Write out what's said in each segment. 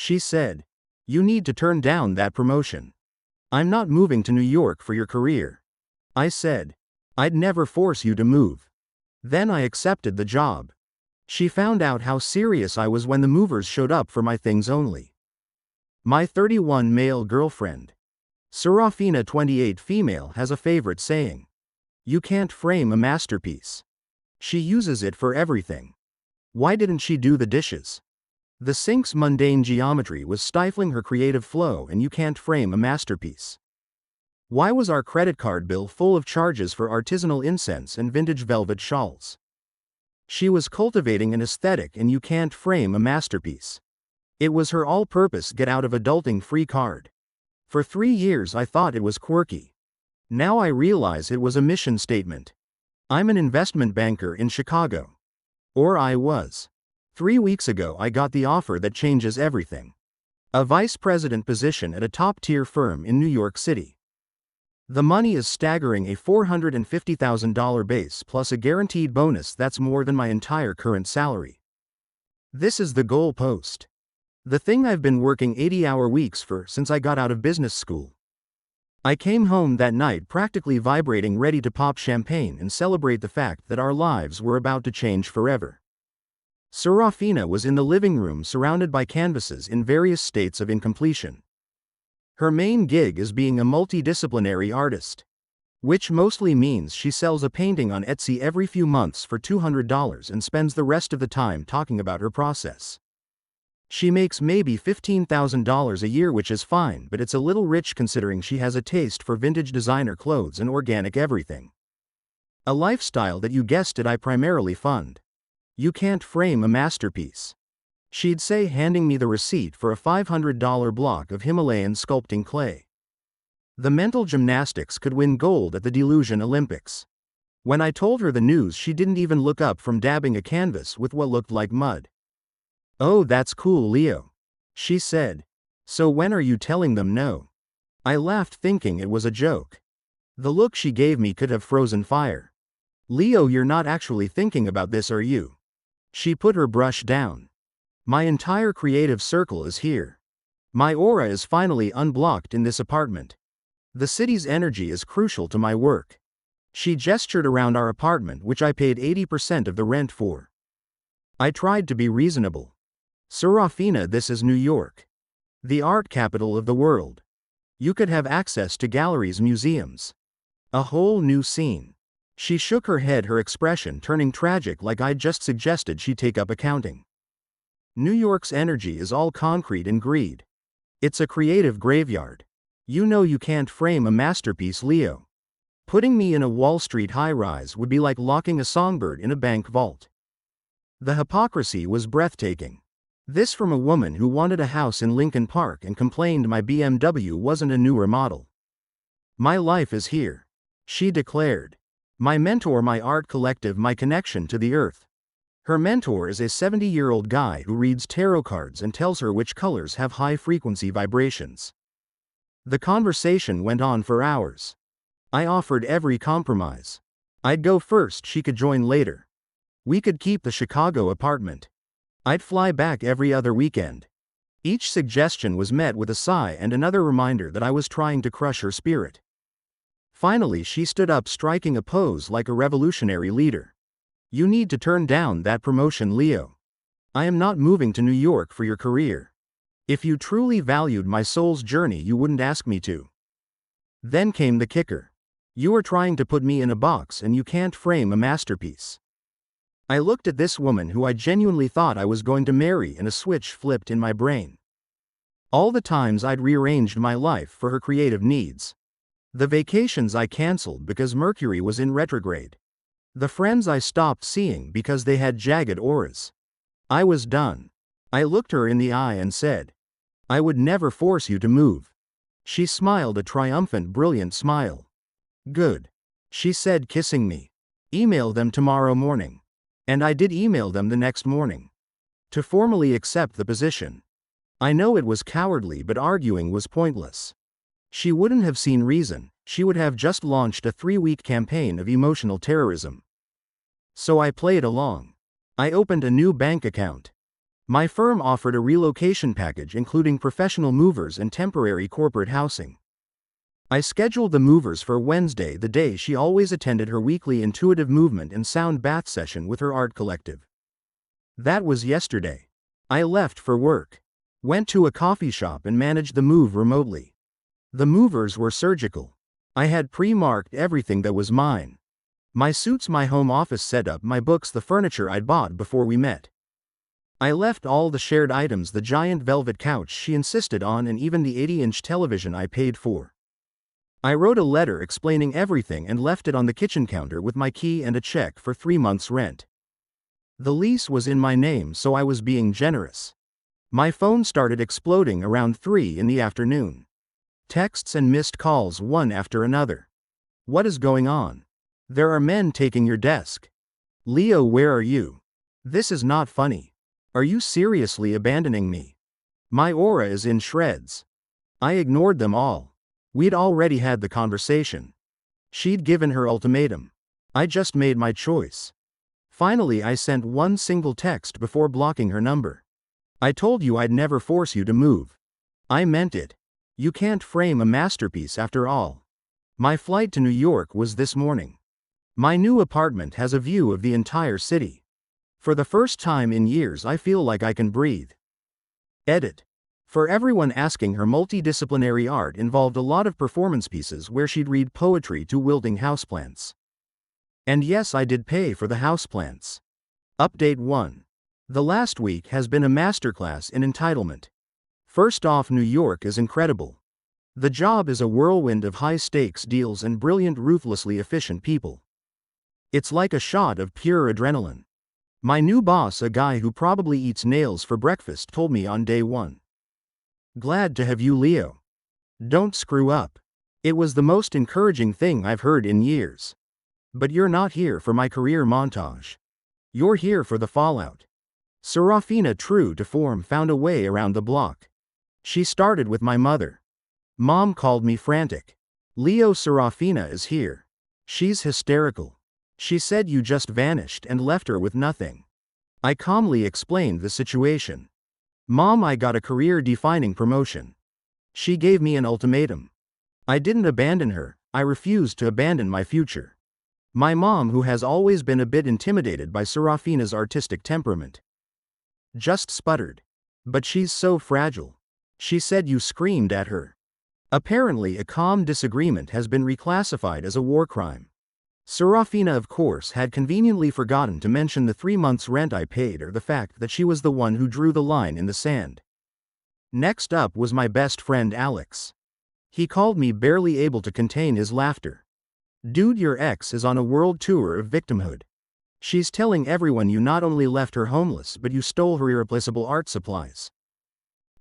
She said, "You need to turn down that promotion. I'm not moving to New York for your career." I said, "I'd never force you to move." Then I accepted the job. She found out how serious I was when the movers showed up for my things only. My 31 male girlfriend. Serafina 28 female has a favorite saying. You can't frame a masterpiece. She uses it for everything. Why didn't she do the dishes? The sink's mundane geometry was stifling her creative flow, and you can't frame a masterpiece. Why was our credit card bill full of charges for artisanal incense and vintage velvet shawls? She was cultivating an aesthetic, and you can't frame a masterpiece. It was her all-purpose get out of adulting free card. For 3 years I thought it was quirky. Now I realize it was a mission statement. I'm an investment banker in Chicago. Or I was. 3 weeks ago I got the offer that changes everything. A vice president position at a top-tier firm in New York City. The money is staggering, a $450,000 base plus a guaranteed bonus that's more than my entire current salary. This is the goal post. The thing I've been working 80-hour weeks for since I got out of business school. I came home that night practically vibrating, ready to pop champagne and celebrate the fact that our lives were about to change forever. Serafina was in the living room surrounded by canvases in various states of incompletion. Her main gig is being a multidisciplinary artist. Which mostly means she sells a painting on Etsy every few months for $200 and spends the rest of the time talking about her process. She makes maybe $15,000 a year, which is fine, but it's a little rich considering she has a taste for vintage designer clothes and organic everything. A lifestyle that, you guessed it, I primarily fund. You can't frame a masterpiece. She'd say, handing me the receipt for a $500 block of Himalayan sculpting clay. The mental gymnastics could win gold at the Delusion Olympics. When I told her the news, she didn't even look up from dabbing a canvas with what looked like mud. "Oh, that's cool, Leo," she said. "So when are you telling them no?" I laughed, thinking it was a joke. The look she gave me could have frozen fire. "Leo, you're not actually thinking about this, are you?" She put her brush down. "My entire creative circle is here. My aura is finally unblocked in this apartment. The city's energy is crucial to my work." She gestured around our apartment, which I paid 80% of the rent for. I tried to be reasonable. "Serafina, this is New York. The art capital of the world. You could have access to galleries, museums. A whole new scene." She shook her head, her expression turning tragic, like I'd just suggested she take up accounting. "New York's energy is all concrete and greed. It's a creative graveyard. You know you can't frame a masterpiece, Leo. Putting me in a Wall Street high-rise would be like locking a songbird in a bank vault." The hypocrisy was breathtaking. This from a woman who wanted a house in Lincoln Park and complained my BMW wasn't a newer model. "My life is here," she declared. "My mentor, my art collective, my connection to the earth." Her mentor is a 70-year-old guy who reads tarot cards and tells her which colors have high-frequency vibrations. The conversation went on for hours. I offered every compromise. I'd go first, she could join later. We could keep the Chicago apartment. I'd fly back every other weekend. Each suggestion was met with a sigh and another reminder that I was trying to crush her spirit. Finally, she stood up, striking a pose like a revolutionary leader. "You need to turn down that promotion, Leo. I am not moving to New York for your career. If you truly valued my soul's journey, you wouldn't ask me to." Then came the kicker. "You are trying to put me in a box, and you can't frame a masterpiece." I looked at this woman who I genuinely thought I was going to marry, and a switch flipped in my brain. All the times I'd rearranged my life for her creative needs. The vacations I canceled because Mercury was in retrograde. The friends I stopped seeing because they had jagged auras. I was done. I looked her in the eye and said, "I would never force you to move." She smiled, a triumphant, brilliant smile. "Good," she said, kissing me. "Email them tomorrow morning." And I did email them the next morning. To formally accept the position. I know it was cowardly, but arguing was pointless. She wouldn't have seen reason, she would have just launched a 3-week campaign of emotional terrorism. So I played along. I opened a new bank account. My firm offered a relocation package including professional movers and temporary corporate housing. I scheduled the movers for Wednesday, the day she always attended her weekly intuitive movement and sound bath session with her art collective. That was yesterday. I left for work, went to a coffee shop and managed the move remotely. The movers were surgical. I had pre-marked everything that was mine. My suits, my home office setup, my books, the furniture I'd bought before we met. I left all the shared items, the giant velvet couch she insisted on, and even the 80-inch television I paid for. I wrote a letter explaining everything and left it on the kitchen counter with my key and a check for 3 months' rent. The lease was in my name, so I was being generous. My phone started exploding around 3 in the afternoon. Texts and missed calls one after another. What is going on? There are men taking your desk. Leo, where are you? This is not funny. Are you seriously abandoning me? My aura is in shreds. I ignored them all. We'd already had the conversation. She'd given her ultimatum. I just made my choice. Finally, I sent one single text before blocking her number. I told you I'd never force you to move. I meant it. You can't frame a masterpiece after all. My flight to New York was this morning. My new apartment has a view of the entire city. For the first time in years, I feel like I can breathe. Edit. For everyone asking, her multidisciplinary art involved a lot of performance pieces where she'd read poetry to wilting houseplants. And yes, I did pay for the houseplants. Update 1. The last week has been a masterclass in entitlement. First off, New York is incredible. The job is a whirlwind of high-stakes deals and brilliant, ruthlessly efficient people. It's like a shot of pure adrenaline. My new boss, a guy who probably eats nails for breakfast, told me on day 1. Glad to have you, Leo. Don't screw up. It was the most encouraging thing I've heard in years. But you're not here for my career montage. You're here for the fallout. Serafina, true to form, found a way around the block. She started with my mother. Mom called me frantic. Leo, Serafina is here. She's hysterical. She said you just vanished and left her with nothing. I calmly explained the situation. Mom, I got a career-defining promotion. She gave me an ultimatum. I didn't abandon her, I refused to abandon my future. My mom, who has always been a bit intimidated by Serafina's artistic temperament, just sputtered. But she's so fragile. She said you screamed at her. Apparently, a calm disagreement has been reclassified as a war crime. Serafina, of course, had conveniently forgotten to mention the 3 months' rent I paid or the fact that she was the one who drew the line in the sand. Next up was my best friend Alex. He called me, barely able to contain his laughter. Dude, your ex is on a world tour of victimhood. She's telling everyone you not only left her homeless but you stole her irreplaceable art supplies.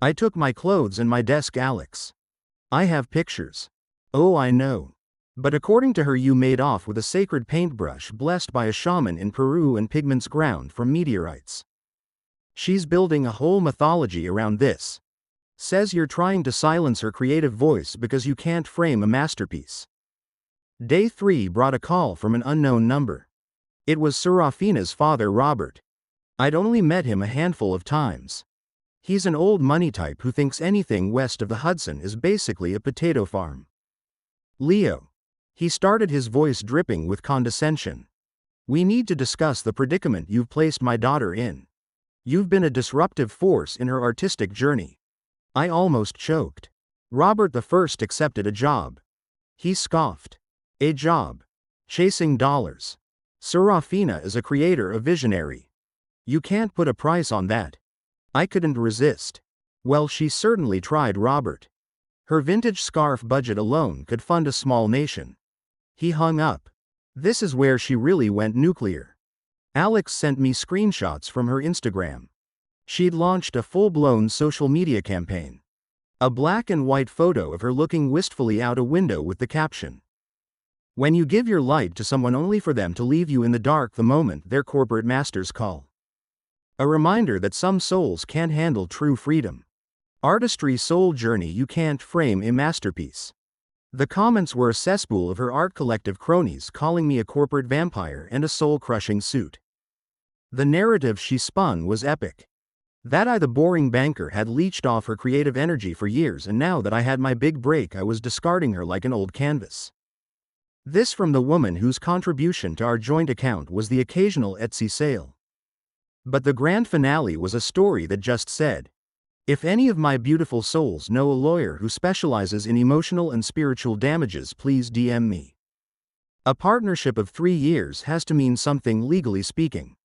I took my clothes and my desk, Alex. I have pictures. Oh, I know. But according to her, you made off with a sacred paintbrush blessed by a shaman in Peru and pigments ground from meteorites. She's building a whole mythology around this. Says you're trying to silence her creative voice because you can't frame a masterpiece. Day 3 brought a call from an unknown number. It was Serafina's father, Robert. I'd only met him a handful of times. He's an old money type who thinks anything west of the Hudson is basically a potato farm. Leo. He started, his voice dripping with condescension. We need to discuss the predicament you've placed my daughter in. You've been a disruptive force in her artistic journey. I almost choked. Robert the First accepted a job. He scoffed. A job. Chasing dollars. Serafina is a creator, a visionary. You can't put a price on that. I couldn't resist. Well, she certainly tried, Robert. Her vintage scarf budget alone could fund a small nation. He hung up. This is where she really went nuclear. Alex sent me screenshots from her Instagram. She'd launched a full-blown social media campaign. A black and white photo of her looking wistfully out a window with the caption, "When you give your light to someone only for them to leave you in the dark the moment their corporate masters call." A reminder that some souls can't handle true freedom. Artistry, soul journey, you can't frame a masterpiece. The comments were a cesspool of her art collective cronies calling me a corporate vampire and a soul-crushing suit. The narrative she spun was epic. That the boring banker had leached off her creative energy for years, and now that I had my big break, I was discarding her like an old canvas. This from the woman whose contribution to our joint account was the occasional Etsy sale. But the grand finale was a story that just said, "If any of my beautiful souls know a lawyer who specializes in emotional and spiritual damages, please DM me." A partnership of 3 years has to mean something legally speaking.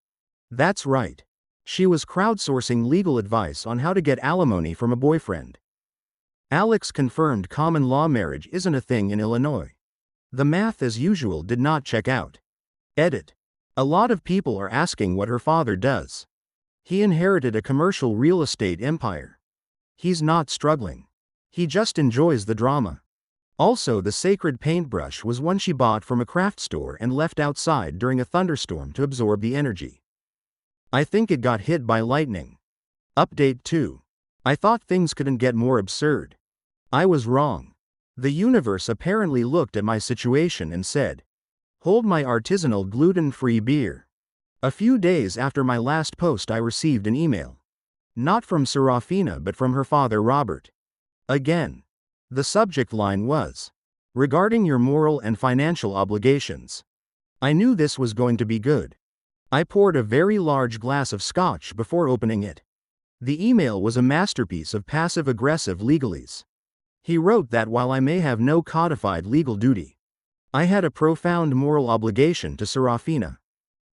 That's right. She was crowdsourcing legal advice on how to get alimony from a boyfriend. Alex confirmed common law marriage isn't a thing in Illinois. The math as usual did not check out. Edit. A lot of people are asking what her father does. He inherited a commercial real estate empire. He's not struggling. He just enjoys the drama. Also, the sacred paintbrush was one she bought from a craft store and left outside during a thunderstorm to absorb the energy. I think it got hit by lightning. Update 2. I thought things couldn't get more absurd. I was wrong. The universe apparently looked at my situation and said, "Hold my artisanal gluten-free beer." A few days after my last post, I received an email. Not from Serafina but from her father Robert. Again. The subject line was, "Regarding your moral and financial obligations." I knew this was going to be good. I poured a very large glass of scotch before opening it. The email was a masterpiece of passive-aggressive legalese. He wrote that while I may have no codified legal duty, I had a profound moral obligation to Serafina.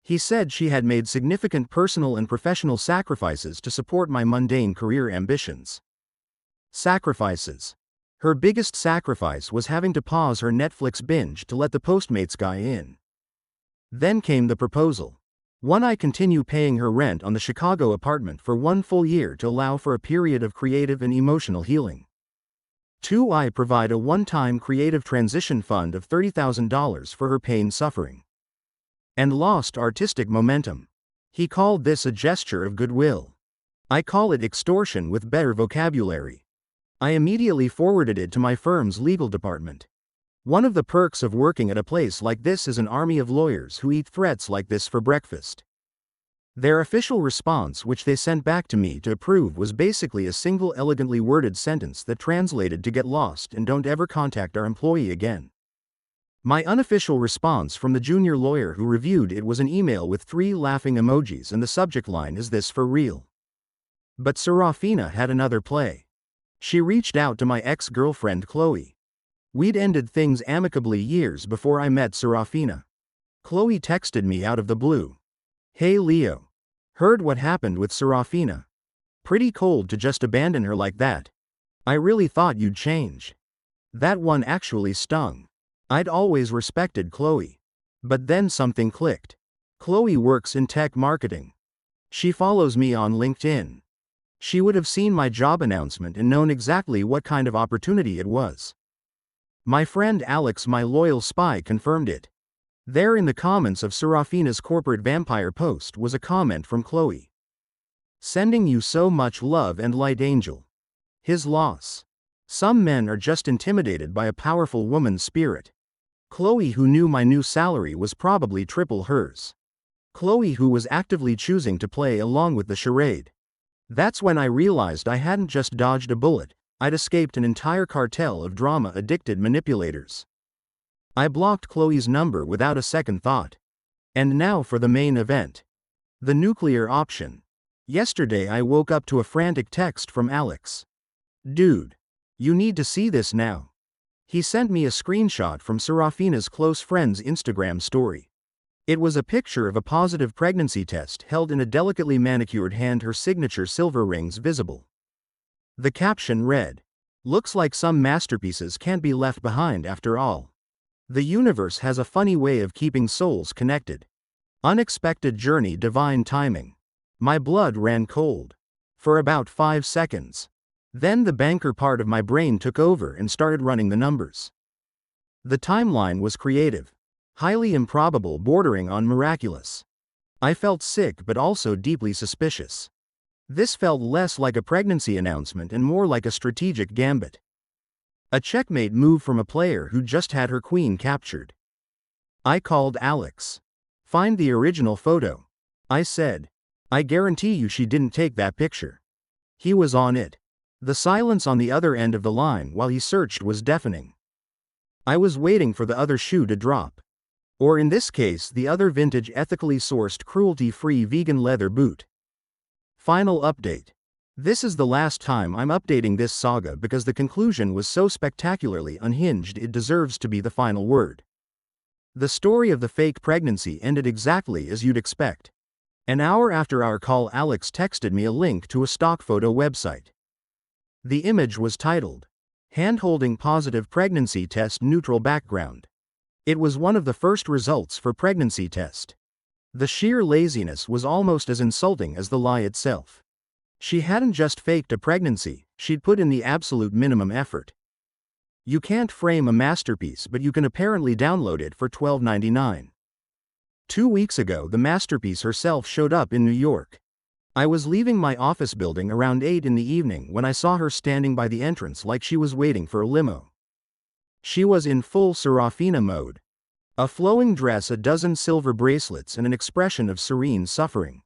He said she had made significant personal and professional sacrifices to support my mundane career ambitions. Sacrifices. Her biggest sacrifice was having to pause her Netflix binge to let the Postmates guy in. Then came the proposal. 1. I continue paying her rent on the Chicago apartment for 1 full year to allow for a period of creative and emotional healing. 2. I provide a one-time creative transition fund of $30,000 for her pain, suffering, and lost artistic momentum. He called this a gesture of goodwill. I call it extortion with better vocabulary. I immediately forwarded it to my firm's legal department. One of the perks of working at a place like this is an army of lawyers who eat threats like this for breakfast. Their official response, which they sent back to me to approve, was basically a single elegantly worded sentence that translated to "Get lost and don't ever contact our employee again." My unofficial response from the junior lawyer who reviewed it was an email with 3 laughing emojis, and the subject line is "This for real?" But Serafina had another play. She reached out to my ex-girlfriend Qley. We'd ended things amicably years before I met Serafina. Qley texted me out of the blue. "Hey Leo. Heard what happened with Serafina. Pretty cold to just abandon her like that. I really thought you'd change." That one actually stung. I'd always respected Qley. But then something clicked. Qley works in tech marketing. She follows me on LinkedIn. She would have seen my job announcement and known exactly what kind of opportunity it was. My friend Alex, my loyal spy, confirmed it. There in the comments of Serafina's corporate vampire post was a comment from Qley. "Sending you so much love and light, Angel." His loss. Some men are just intimidated by a powerful woman's spirit. Qley, who knew my new salary was probably triple hers. Qley, who was actively choosing to play along with the charade. That's when I realized I hadn't just dodged a bullet, I'd escaped an entire cartel of drama-addicted manipulators. I blocked Qley's number without a second thought. And now for the main event. The nuclear option. Yesterday I woke up to a frantic text from Alex. "Dude. You need to see this now." He sent me a screenshot from Serafina's close friend's Instagram story. It was a picture of a positive pregnancy test held in a delicately manicured hand, her signature silver rings visible. The caption read, "Looks like some masterpieces can't be left behind after all. The universe has a funny way of keeping souls connected. Unexpected journey, divine timing." My blood ran cold. For about 5 seconds. Then the banker part of my brain took over and started running the numbers. The timeline was creative. Highly improbable, bordering on miraculous. I felt sick but also deeply suspicious. This felt less like a pregnancy announcement and more like a strategic gambit. A checkmate move from a player who just had her queen captured. I called Alex. "Find the original photo," I said. I guarantee you she didn't take that picture. He was on it. The silence on the other end of the line while he searched was deafening. I was waiting for the other shoe to drop. Or in this case, the other vintage ethically sourced cruelty-free vegan leather boot. Final update. This is the last time I'm updating this saga because the conclusion was so spectacularly unhinged it deserves to be the final word. The story of the fake pregnancy ended exactly as you'd expect. An hour after our call, Alex texted me a link to a stock photo website. The image was titled, "Hand-holding positive pregnancy test neutral background." It was one of the first results for pregnancy test. The sheer laziness was almost as insulting as the lie itself. She hadn't just faked a pregnancy, she'd put in the absolute minimum effort. You can't frame a masterpiece, but you can apparently download it for $12.99. 2 weeks ago, the masterpiece herself showed up in New York. I was leaving my office building around 8 in the evening when I saw her standing by the entrance like she was waiting for a limo. She was in full Serafina mode. A flowing dress, a dozen silver bracelets, and an expression of serene suffering.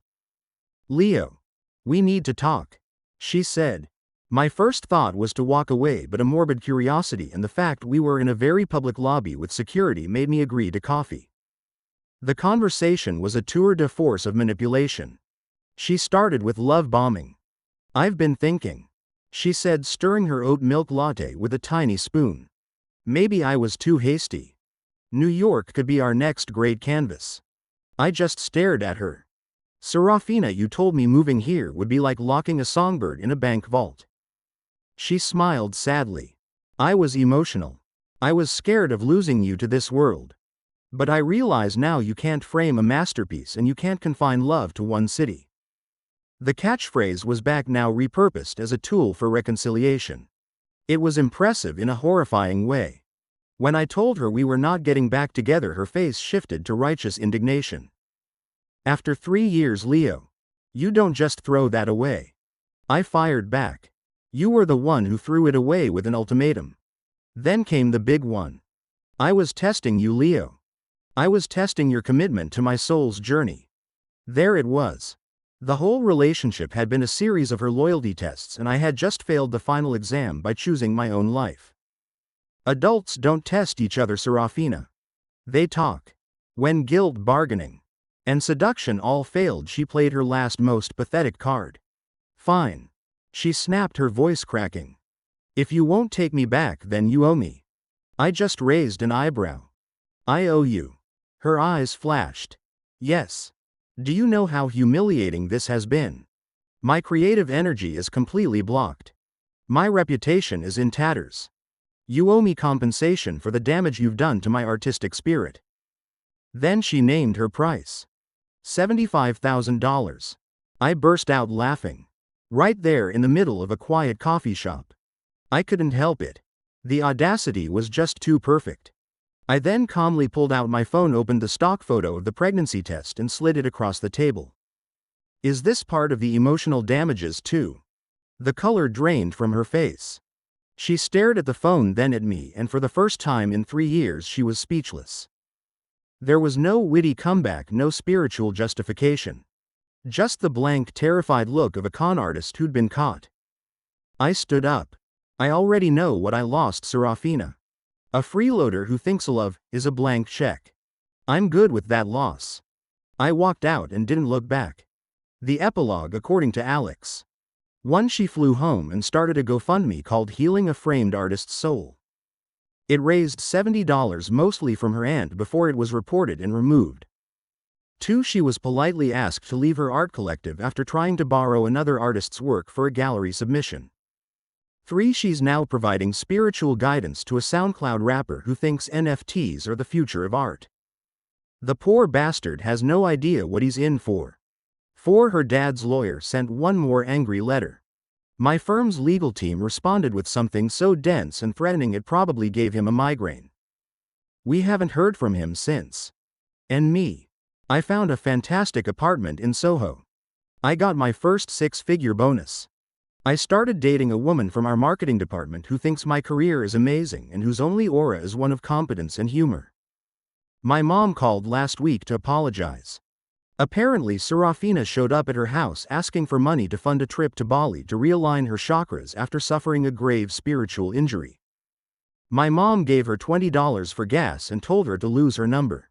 "Leo, we need to talk," she said. My first thought was to walk away, but a morbid curiosity and the fact we were in a very public lobby with security made me agree to coffee. The conversation was a tour de force of manipulation. She started with love bombing. "I've been thinking," she said, stirring her oat milk latte with a tiny spoon. "Maybe I was too hasty. New York could be our next great canvas." I just stared at her. "Serafina, you told me moving here would be like locking a songbird in a bank vault." She smiled sadly. "I was emotional. I was scared of losing you to this world. But I realize now you can't frame a masterpiece and you can't confine love to one city." The catchphrase was back now, repurposed as a tool for reconciliation. It was impressive in a horrifying way. When I told her we were not getting back together, her face shifted to righteous indignation. "After 3 years, Leo. You don't just throw that away." I fired back. "You were the one who threw it away with an ultimatum." Then came the big one. "I was testing you, Leo. I was testing your commitment to my soul's journey." There it was. The whole relationship had been a series of her loyalty tests, and I had just failed the final exam by choosing my own life. Adults don't test each other, Serafina. They talk. When guilt, bargaining, and seduction all failed, she played her last, most pathetic card. "Fine," she snapped, her voice cracking. "If you won't take me back, then you owe me." I just raised an eyebrow. "I owe you." Her eyes flashed. "Yes. Do you know how humiliating this has been? My creative energy is completely blocked. My reputation is in tatters. You owe me compensation for the damage you've done to my artistic spirit." Then she named her price. $75,000. I burst out laughing. Right there in the middle of a quiet coffee shop. I couldn't help it. The audacity was just too perfect. I then calmly pulled out my phone, opened the stock photo of the pregnancy test, and slid it across the table. "Is this part of the emotional damages too?" The color drained from her face. She stared at the phone, then at me, and for the first time in 3 years she was speechless. There was no witty comeback, no spiritual justification. Just the blank, terrified look of a con artist who'd been caught. I stood up. "I already know what I lost, Serafina. A freeloader who thinks love is a blank check. I'm good with that loss." I walked out and didn't look back. The epilogue, according to Alex. 1. She flew home and started a GoFundMe called Healing a Framed Artist's Soul. It raised $70, mostly from her aunt, before it was reported and removed. 2. She was politely asked to leave her art collective after trying to borrow another artist's work for a gallery submission. 3. She's now providing spiritual guidance to a SoundCloud rapper who thinks NFTs are the future of art. The poor bastard has no idea what he's in for. 4. Her dad's lawyer sent one more angry letter. My firm's legal team responded with something so dense and threatening it probably gave him a migraine. We haven't heard from him since. And me. I found a fantastic apartment in Soho. I got my first 6-figure bonus. I started dating a woman from our marketing department who thinks my career is amazing and whose only aura is one of competence and humor. My mom called last week to apologize. Apparently, Serafina showed up at her house asking for money to fund a trip to Bali to realign her chakras after suffering a grave spiritual injury. My mom gave her $20 for gas and told her to lose her number.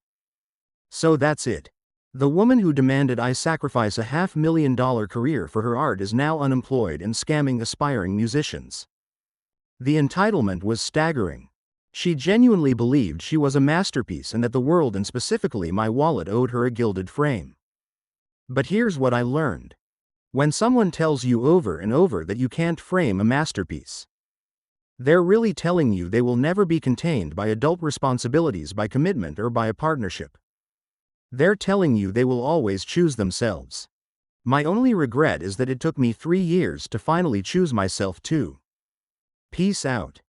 So that's it. The woman who demanded I sacrifice a $500,000 career for her art is now unemployed and scamming aspiring musicians. The entitlement was staggering. She genuinely believed she was a masterpiece and that the world and specifically my wallet owed her a gilded frame. But here's what I learned. When someone tells you over and over that you can't frame a masterpiece, they're really telling you they will never be contained by adult responsibilities, by commitment, or by a partnership. They're telling you they will always choose themselves. My only regret is that it took me 3 years to finally choose myself too. Peace out.